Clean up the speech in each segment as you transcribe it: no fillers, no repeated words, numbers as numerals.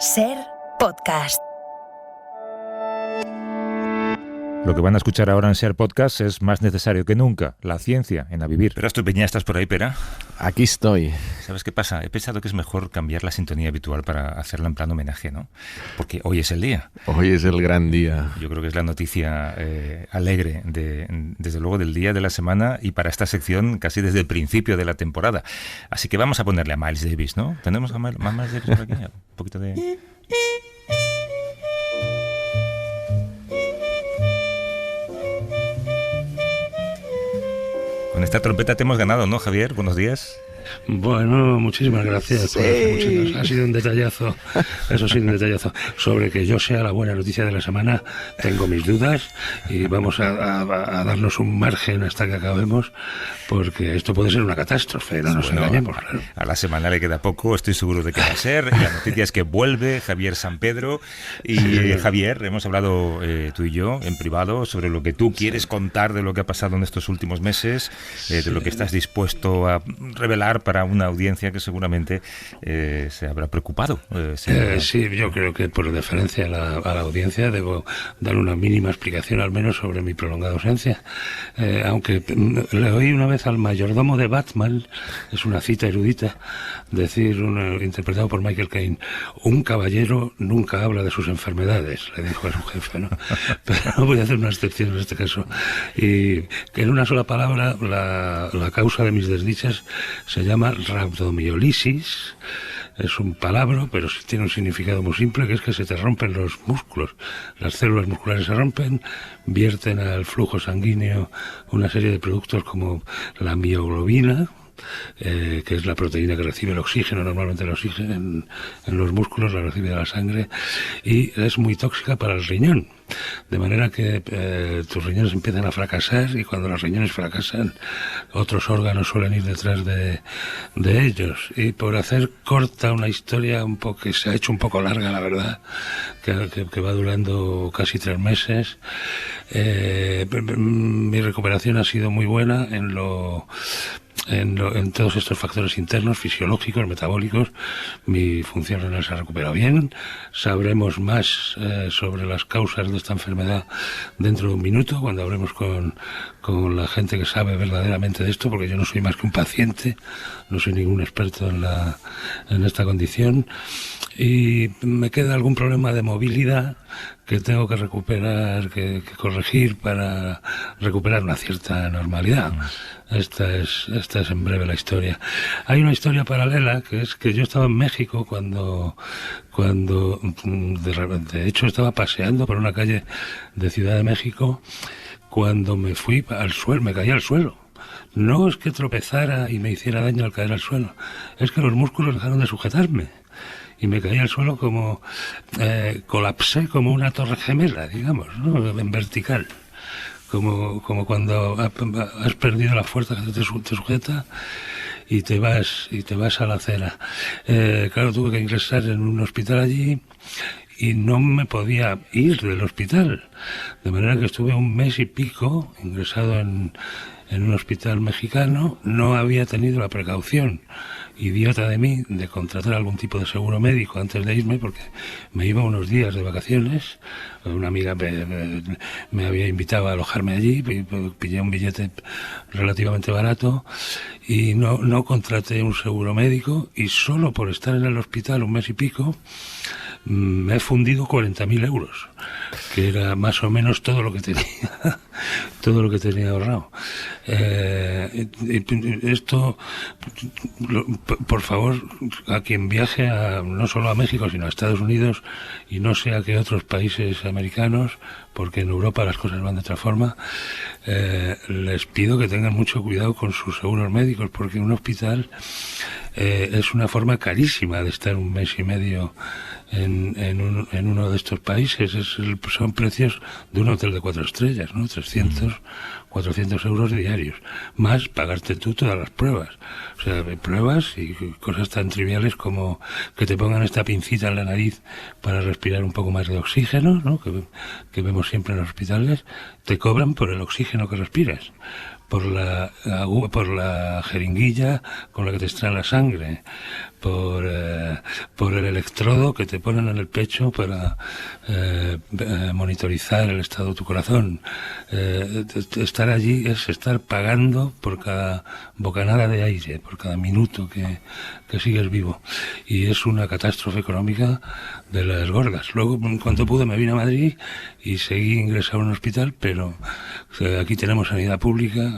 Ser Podcast. Lo que van a escuchar ahora en Ser Podcast es más necesario que nunca, la ciencia en A Vivir. Pera, Estupeña, ¿estás por ahí, Pera? Aquí estoy. ¿Sabes qué pasa? He pensado que es mejor cambiar la sintonía habitual para hacerla en plan homenaje, ¿no? Porque hoy es el día. Hoy es el gran día. Yo creo que es la noticia alegre, desde luego, del día de la semana y para esta sección casi desde el principio de la temporada. Así que vamos a ponerle a Miles Davis, ¿no? ¿Tenemos a Miles Davis por aquí? Un poquito de... Con esta trompeta te hemos ganado, ¿no, Javier? Buenos días. Bueno, muchísimas gracias. Sí. Ha sido un detallazo. Eso ha sido un detallazo. Sobre que yo sea la buena noticia de la semana, tengo mis dudas y vamos a darnos un margen hasta que acabemos, porque esto puede ser una catástrofe, no nos engañemos. Claro. A la semana le queda poco, estoy seguro de que va a ser. Y la noticia es que vuelve Javier San Pedro. Y Javier, hemos hablado tú y yo en privado sobre lo que tú quieres contar de lo que ha pasado en estos últimos meses, de lo que estás dispuesto a revelar para una audiencia que seguramente se habrá preocupado. Sí, yo creo que por deferencia a la audiencia debo dar una mínima explicación al menos sobre mi prolongada ausencia. Aunque le oí una vez al mayordomo de Batman, es una cita erudita, decir, interpretado por Michael Caine: un caballero nunca habla de sus enfermedades, le dijo a su jefe, ¿no? Pero voy a hacer una excepción en este caso. Y que en una sola palabra, la causa de mis desdichas se llama rabdomiolisis. Es un palabra, pero tiene un significado muy simple, que es que se te rompen los músculos. Las células musculares se rompen, vierten al flujo sanguíneo una serie de productos como la mioglobina, que es la proteína que recibe el oxígeno, normalmente el oxígeno en los músculos la recibe de la sangre, y es muy tóxica para el riñón. De manera que tus riñones empiezan a fracasar, y cuando los riñones fracasan, otros órganos suelen ir detrás de ellos. Y por hacer corta una historia que se ha hecho un poco larga, la verdad, que va durando casi 3 meses, mi recuperación ha sido muy buena en todos estos factores internos, fisiológicos, metabólicos. Mi función renal se ha recuperado bien. Sabremos más sobre las causas de esta enfermedad dentro de un minuto, cuando hablemos con la gente que sabe verdaderamente de esto, porque yo no soy más que un paciente, no soy ningún experto en esta condición. Y me queda algún problema de movilidad que tengo que recuperar, que corregir para recuperar una cierta normalidad. Esta es en breve la historia. Hay una historia paralela, que es que yo estaba en México cuando de hecho estaba paseando por una calle de Ciudad de México, cuando me fui al suelo, me caí al suelo. No es que tropezara y me hiciera daño al caer al suelo, es que los músculos dejaron de sujetarme. Y me caí al suelo como... colapsé como una torre gemela, digamos, ¿no? En vertical. Como cuando has perdido la fuerza que te sujeta y te vas a la acera. Claro, tuve que ingresar en un hospital allí y no me podía ir del hospital. De manera que estuve 1 mes y pico ingresado en un hospital mexicano. No había tenido la precaución, idiota de mí, de contratar algún tipo de seguro médico antes de irme, porque me iba unos días de vacaciones. Una amiga me había invitado a alojarme allí, pillé un billete relativamente barato y no contraté un seguro médico, y solo por estar en el hospital 1 mes y pico me he fundido 40.000 euros, que era más o menos todo lo que tenía ahorrado. Esto, por favor, a quien viaje no solo a México, sino a Estados Unidos, y no sé a qué otros países americanos, porque en Europa las cosas van de otra forma, les pido que tengan mucho cuidado con sus seguros médicos, porque un hospital es una forma carísima de estar 1 mes y medio en uno de estos países. Son precios de un hotel de 4 estrellas, ¿no? 300, 400 euros diarios, más pagarte tú todas las pruebas. O sea, pruebas y cosas tan triviales como que te pongan esta pincita en la nariz para respirar un poco más de oxígeno, ¿no? Que vemos siempre en los hospitales. Te cobran por el oxígeno que respiras, por la jeringuilla con la que te extraen la sangre, por por el electrodo que te ponen en el pecho para monitorizar el estado de tu corazón. Estar allí es estar pagando por cada bocanada de aire, por cada minuto que sigues vivo. Y es una catástrofe económica de las gordas. Luego, en cuanto pude, me vine a Madrid y seguí ingresado en un hospital, pero aquí tenemos sanidad pública,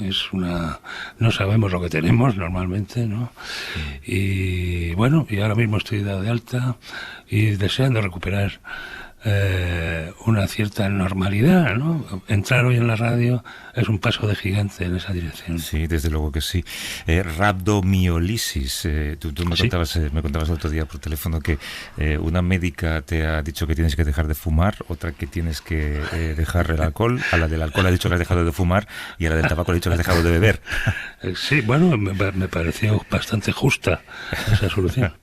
no sabemos lo que tenemos normalmente, ¿no? Y bueno, y ahora mismo estoy dado de alta y deseando recuperar una cierta normalidad, ¿no? Entrar hoy en la radio es un paso de gigante en esa dirección. Sí, desde luego que sí. Rhabdomiolisis. Tú me contabas el otro día por teléfono que una médica te ha dicho que tienes que dejar de fumar, otra que tienes que dejar el alcohol. A la del alcohol ha dicho que has dejado de fumar y a la del tabaco le ha dicho que has dejado de beber. Sí, bueno, me pareció bastante justa esa solución.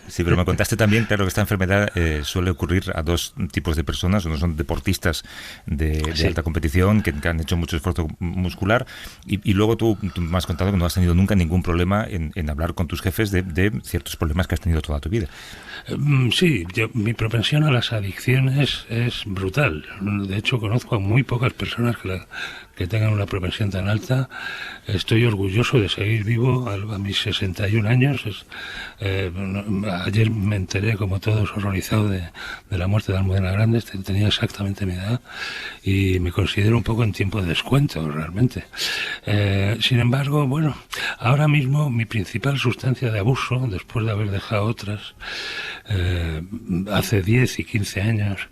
Sí, pero me contaste también, claro, que esta enfermedad suele ocurrir a dos tipos de personas. Uno son deportistas de alta competición que han hecho mucho esfuerzo muscular y luego tú me has contado que no has tenido nunca ningún problema en hablar con tus jefes de ciertos problemas que has tenido toda tu vida. Sí, mi propensión a las adicciones es brutal. De hecho, conozco a muy pocas personas que tengan una propensión tan alta. Estoy orgulloso de seguir vivo a mis 61 años. Ayer me enteré, como todos, horrorizado de la muerte de Almudena Grandes. Tenía exactamente mi edad y me considero un poco en tiempo de descuento, realmente. Sin embargo, bueno, ahora mismo mi principal sustancia de abuso, después de haber dejado otras, hace 10 y 15 años,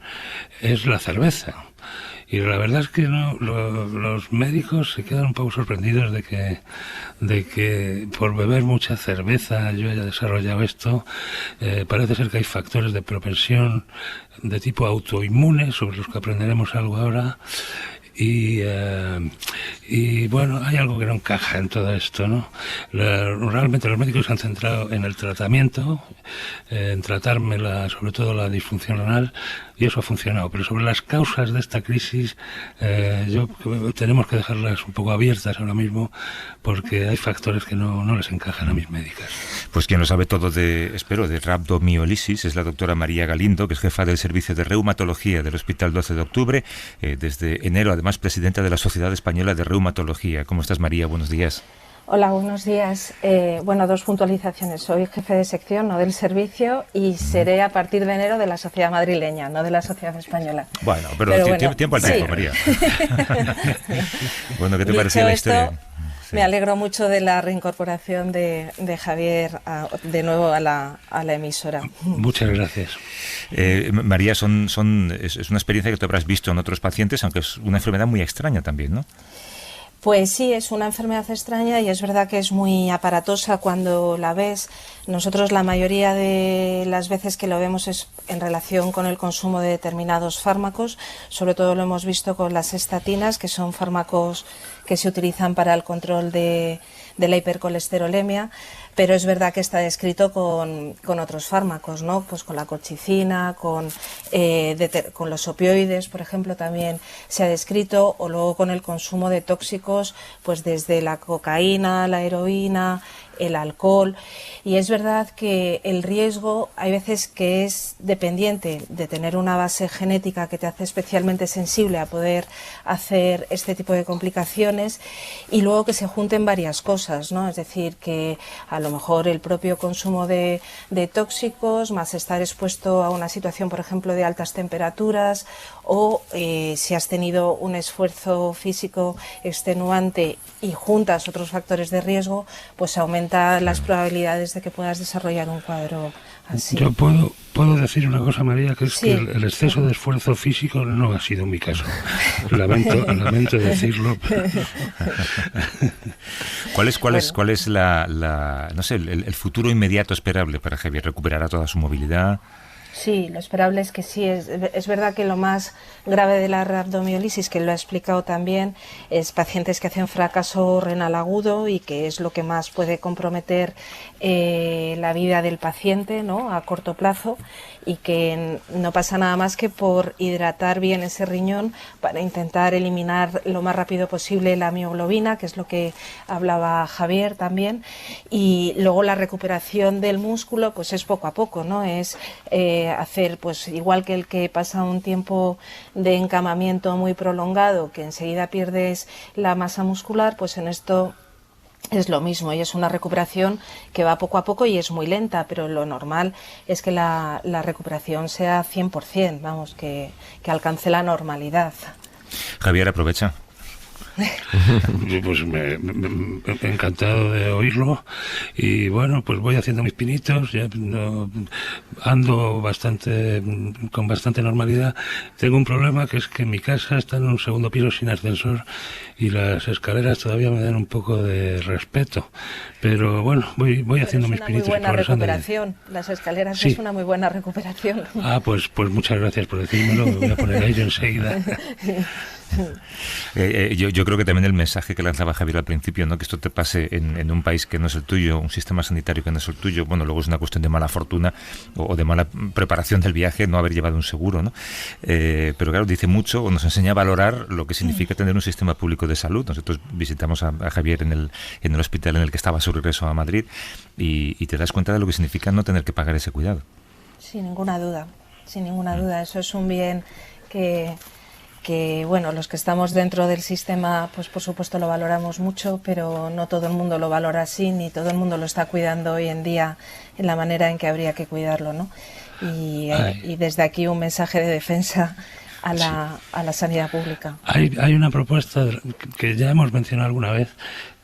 es la cerveza. Y la verdad es que los médicos se quedan un poco sorprendidos de que por beber mucha cerveza yo haya desarrollado esto. Parece ser que hay factores de propensión de tipo autoinmune, sobre los que aprenderemos algo ahora. Y bueno, hay algo que no encaja en todo esto, ¿no? Realmente los médicos se han centrado en el tratamiento, en tratarme sobre todo la disfunción renal, y eso ha funcionado. Pero sobre las causas de esta crisis, tenemos que dejarlas un poco abiertas ahora mismo, porque hay factores que no les encajan a mis médicas. Pues quien lo sabe todo de rhabdomiolisis es la doctora María Galindo, que es jefa del servicio de reumatología del Hospital 12 de Octubre, desde enero, además presidenta de la Sociedad Española de Reumatología. ¿Cómo estás, María? Buenos días. Hola, buenos días. Bueno, dos puntualizaciones. Soy jefe de sección, no del servicio, y seré a partir de enero de la Sociedad Madrileña, no de la Sociedad Española. Bueno, pero tiempo al tiempo, sí. María. Bueno, ¿qué te pareció la historia? Sí. Me alegro mucho de la reincorporación de Javier de nuevo a la emisora. Muchas gracias. María, es una experiencia que tú habrás visto en otros pacientes, aunque es una enfermedad muy extraña también, ¿no? Pues sí, es una enfermedad extraña y es verdad que es muy aparatosa cuando la ves. Nosotros la mayoría de las veces que lo vemos es en relación con el consumo de determinados fármacos, sobre todo lo hemos visto con las estatinas, que son fármacos que se utilizan para el control de la hipercolesterolemia, pero es verdad que está descrito con otros fármacos, ¿no? Pues con la colchicina, con los opioides, por ejemplo, también se ha descrito, o luego con el consumo de tóxicos, pues desde la cocaína, la heroína, el alcohol. Y es verdad que el riesgo hay veces que es dependiente de tener una base genética que te hace especialmente sensible a poder hacer este tipo de complicaciones, y luego que se junten varias cosas, ¿no? Es decir, que a lo mejor el propio consumo de tóxicos, más estar expuesto a una situación, por ejemplo, de altas temperaturas, o si has tenido un esfuerzo físico extenuante y juntas otros factores de riesgo, pues aumenta las probabilidades de que puedas desarrollar un cuadro así. Yo puedo decir una cosa, María, que es sí, que el exceso de esfuerzo físico no ha sido mi caso. Lamento decirlo. ¿Cuál es la no sé, el futuro inmediato esperable para Javier? ¿Recuperará toda su movilidad? Sí, lo esperable es que sí. Es verdad que lo más grave de la rhabdomiólisis, que lo ha explicado también, es pacientes que hacen fracaso renal agudo y que es lo que más puede comprometer la vida del paciente, ¿no?, a corto plazo, y que no pasa nada más que por hidratar bien ese riñón para intentar eliminar lo más rápido posible la mioglobina, que es lo que hablaba Javier también, y luego la recuperación del músculo pues es poco a poco, ¿no? Es hacer, pues igual que el que pasa un tiempo de encamamiento muy prolongado, que enseguida pierdes la masa muscular, pues en esto es lo mismo, y es una recuperación que va poco a poco y es muy lenta, pero lo normal es que la recuperación sea 100%, vamos, que alcance la normalidad. Javier, aprovecha. Pues encantado de oírlo, y bueno, pues voy haciendo mis pinitos, ya ando con bastante normalidad. Tengo un problema, que es que mi casa está en un segundo piso sin ascensor y las escaleras todavía me dan un poco de respeto, pero bueno, voy haciendo mis pinitos. Es una muy buena recuperación, las escaleras, sí. Es una muy buena recuperación. Pues muchas gracias por decírmelo, me voy a poner a ello enseguida. Yo creo que también el mensaje que lanzaba Javier al principio, ¿no?, que esto te pase en un país que no es el tuyo, un sistema sanitario que no es el tuyo, bueno, luego es una cuestión de mala fortuna o de mala preparación del viaje, no haber llevado un seguro, ¿no? Pero claro, dice mucho, o nos enseña a valorar lo que significa tener un sistema público de salud. Nosotros visitamos a Javier en el hospital en el que estaba a su regreso a Madrid, y te das cuenta de lo que significa no tener que pagar ese cuidado. Sin ninguna duda, eso es un bien que bueno, los que estamos dentro del sistema, pues por supuesto lo valoramos mucho, pero no todo el mundo lo valora así, ni todo el mundo lo está cuidando hoy en día en la manera en que habría que cuidarlo, ¿no? Y desde aquí un mensaje de defensa a la sanidad pública. Hay una propuesta que ya hemos mencionado alguna vez,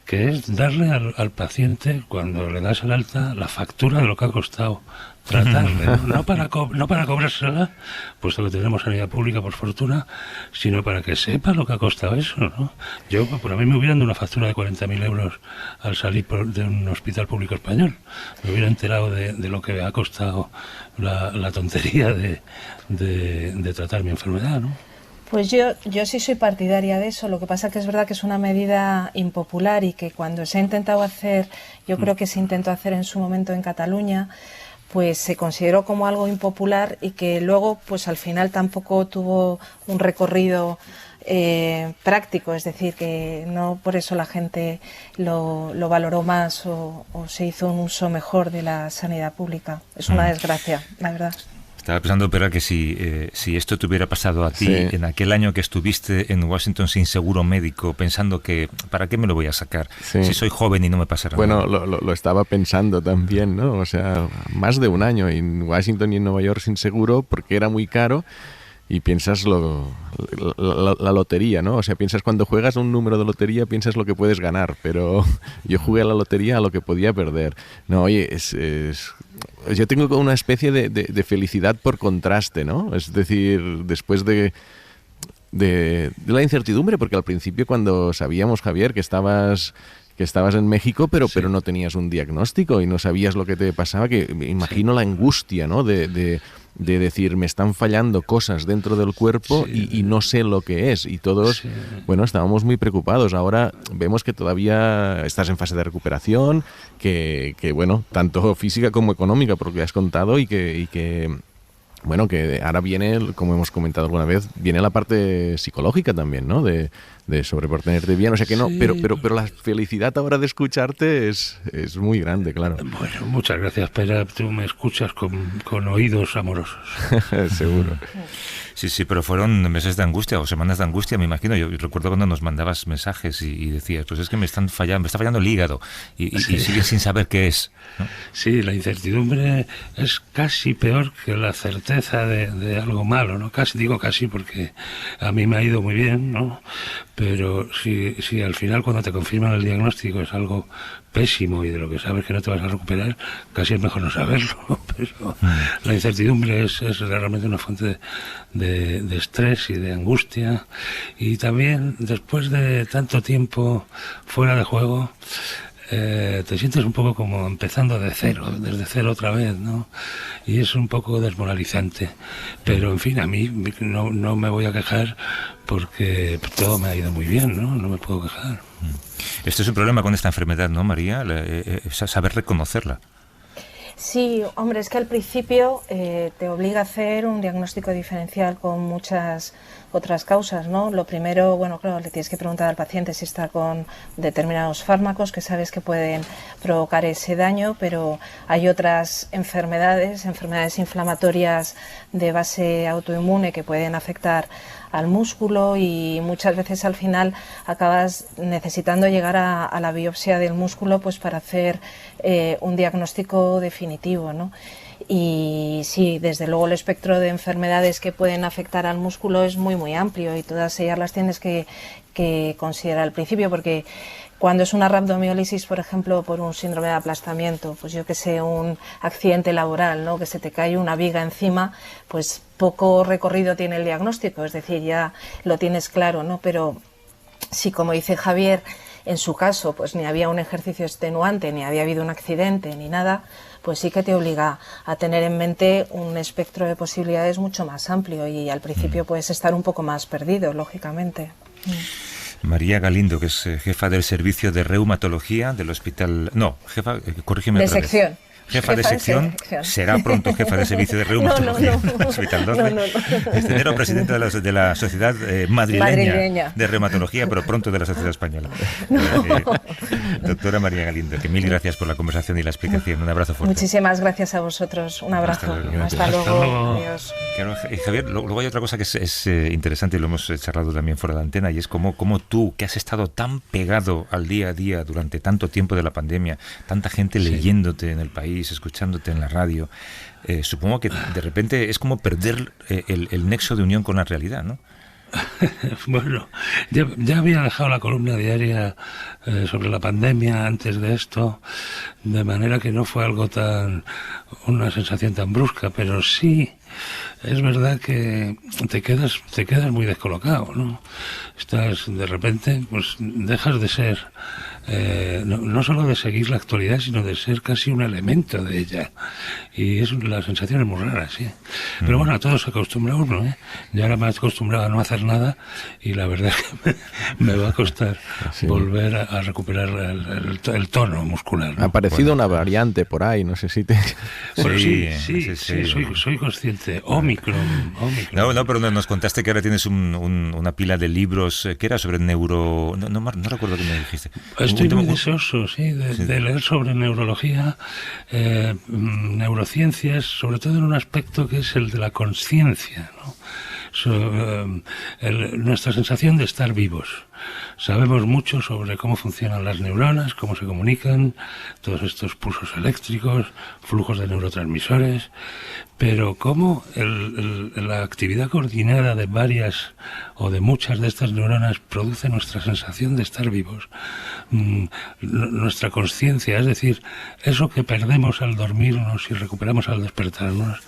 que es darle al paciente, cuando le das el alta, la factura de lo que ha costado tratarle, no para cobrársela, puesto que tenemos sanidad pública por fortuna, sino para que sepa lo que ha costado eso, ¿no? Yo, por a mí me hubieran dado una factura de 40.000 euros al salir de un hospital público español. Me hubiera enterado de lo que ha costado la tontería de tratar mi enfermedad, ¿no? Pues yo sí soy partidaria de eso. Lo que pasa que es verdad que es una medida impopular, y que cuando se ha intentado hacer, yo creo que se intentó hacer en su momento en Cataluña, pues se consideró como algo impopular, y que luego pues al final tampoco tuvo un recorrido práctico, es decir, que no por eso la gente lo valoró más o se hizo un uso mejor de la sanidad pública. Es una desgracia, la verdad. Estaba pensando, pero que si esto te hubiera pasado a ti, sí, en aquel año que estuviste en Washington sin seguro médico, pensando que ¿para qué me lo voy a sacar? Sí. Si soy joven y no me pasará nada. Bueno, lo estaba pensando también, ¿no? O sea, más de un año en Washington y en Nueva York sin seguro, porque era muy caro. Y piensas la lotería, ¿no? O sea, piensas cuando juegas un número de lotería, piensas lo que puedes ganar, pero yo jugué a la lotería a lo que podía perder. No, oye, yo tengo una especie de felicidad por contraste, ¿no? Es decir, después de la incertidumbre, porque al principio cuando sabíamos, Javier, que estabas en México, pero no tenías un diagnóstico y no sabías lo que te pasaba, que me imagino la angustia, ¿no? De decir, me están fallando cosas dentro del cuerpo, y no sé lo que es. Y todos, bueno, estábamos muy preocupados. Ahora vemos que todavía estás en fase de recuperación, que bueno, tanto física como económica, por lo que has contado, y que bueno, que ahora viene, como hemos comentado alguna vez, viene la parte psicológica también, ¿no? De sobreponerte bien, o sea que no, pero la felicidad ahora de escucharte es muy grande, claro. Bueno, muchas gracias, pero tú me escuchas con oídos amorosos. Seguro. Sí, pero fueron meses de angustia o semanas de angustia, me imagino. Yo recuerdo cuando nos mandabas mensajes y decías, pues es que me está fallando el hígado, y sigues sin saber qué es, ¿no? Sí, la incertidumbre es casi peor que la certeza de algo malo, ¿no? Digo casi porque a mí me ha ido muy bien, ¿no? Pero si al final, cuando te confirman el diagnóstico, es algo pésimo y de lo que sabes que no te vas a recuperar, casi es mejor no saberlo. Pero la incertidumbre es realmente una fuente de estrés y de angustia, y también después de tanto tiempo fuera de juego, te sientes un poco como empezando desde cero otra vez, ¿no? y es un poco desmoralizante. Pero, en fin, a mí no me voy a quejar porque todo me ha ido muy bien, ¿no? No me puedo quejar. Esto es un problema con esta enfermedad, ¿no, María? Saber reconocerla. Sí, hombre, es que al principio te obliga a hacer un diagnóstico diferencial con muchas otras causas, ¿no? Lo primero, bueno, claro, le tienes que preguntar al paciente si está con determinados fármacos que sabes que pueden provocar ese daño, pero hay otras enfermedades inflamatorias de base autoinmune que pueden afectar al músculo y muchas veces al final acabas necesitando llegar a la biopsia del músculo pues para hacer un diagnóstico definitivo, ¿no? Y sí, desde luego el espectro de enfermedades que pueden afectar al músculo es muy amplio y todas ellas las tienes que considerar al principio, porque cuando es una rhabdomiólisis, por ejemplo, por un síndrome de aplastamiento, pues yo que sé, un accidente laboral, ¿no? Que se te cae una viga encima, pues poco recorrido tiene el diagnóstico, es decir, ya lo tienes claro, ¿no? Pero si, como dice Javier, en su caso, pues ni había un ejercicio extenuante, ni había habido un accidente, ni nada, pues sí que te obliga a tener en mente un espectro de posibilidades mucho más amplio y al principio puedes estar un poco más perdido, lógicamente. María Galindo, que es jefa del servicio de reumatología del hospital... No, jefa, corrígeme de otra sección. vez. Jefa de sección, será pronto jefa de servicio de reumatología del Hospital 12. No. Era presidenta de la Sociedad madrileña de Reumatología, pero pronto de la Sociedad Española. Doctora María Galindo, que mil gracias por la conversación y la explicación. Un abrazo fuerte. Muchísimas gracias a vosotros. Un abrazo. Hasta luego. Adiós. Claro, Javier, luego hay otra cosa que es interesante y lo hemos charlado también fuera de la antena, y es cómo tú, que has estado tan pegado al día a día durante tanto tiempo de la pandemia, tanta gente leyéndote en el país, escuchándote en la radio, supongo que de repente es como perder el nexo de unión con la realidad, ¿no? Bueno, ya había dejado la columna diaria sobre la pandemia antes de esto, de manera que no fue algo una sensación tan brusca, pero sí es verdad que te quedas muy descolocado, ¿no? Estás, de repente, pues dejas de ser, no solo de seguir la actualidad, sino de ser casi un elemento de ella. Y la sensación es muy rara, sí. Pero bueno, a todo se acostumbra uno, ¿eh? Yo ahora me he acostumbrado a no hacer nada y la verdad es que me va a costar volver a recuperar el tono muscular, ¿no? Ha aparecido una variante por ahí, no sé si te... Bueno, sí, soy consciente. Omicron. No, pero nos contaste que ahora tienes una pila de libros, ¿qué era? Sobre neuro... No recuerdo qué me dijiste. Estoy muy deseoso, de leer sobre neurología, neurociencias, sobre todo en un aspecto que es el de la conciencia, ¿no? Nuestra sensación de estar vivos. Sabemos mucho sobre cómo funcionan las neuronas, cómo se comunican, todos estos pulsos eléctricos, flujos de neurotransmisores, pero cómo la actividad coordinada de varias o de muchas de estas neuronas produce nuestra sensación de estar vivos. Nuestra conciencia, es decir, eso que perdemos al dormirnos y recuperamos al despertarnos,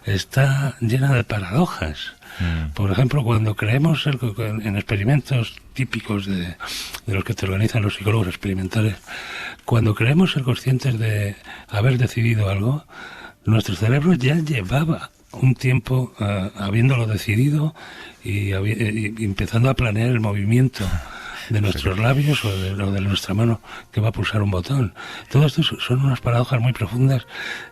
está llena de paradojas. Por ejemplo, cuando creemos en experimentos típicos de los que te organizan los psicólogos experimentales, cuando creemos ser conscientes de haber decidido algo, nuestro cerebro ya llevaba un tiempo habiéndolo decidido y empezando a planear el movimiento de nuestros labios o de nuestra mano que va a pulsar un botón. Todo esto son unas paradojas muy profundas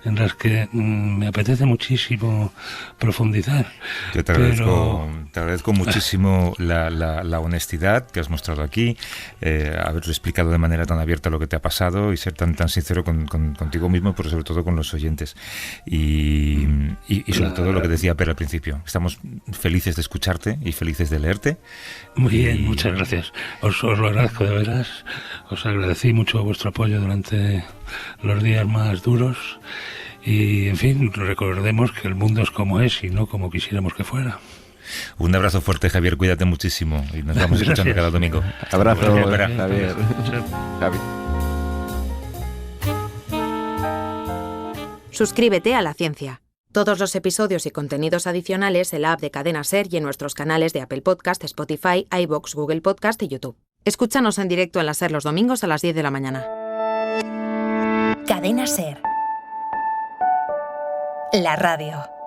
en las que me apetece muchísimo profundizar. Yo te agradezco muchísimo la honestidad que has mostrado aquí, haber explicado de manera tan abierta lo que te ha pasado y ser tan sincero contigo mismo, pero sobre todo con los oyentes. Y sobre todo lo que decía Per al principio. Estamos felices de escucharte y felices de leerte. Muy bien, muchas gracias. Os lo agradezco de veras. Os agradecí mucho vuestro apoyo durante los días más duros. Y, en fin, recordemos que el mundo es como es y no como quisiéramos que fuera. Un abrazo fuerte, Javier. Cuídate muchísimo. Y nos vamos escuchando cada domingo. Abrazo, Javier. Suscríbete a La Ciencia. Todos los episodios y contenidos adicionales en la app de Cadena SER y en nuestros canales de Apple Podcast, Spotify, iVoox, Google Podcast y YouTube. Escúchanos en directo en la SER los domingos a las 10 de la mañana. Cadena SER. la radio.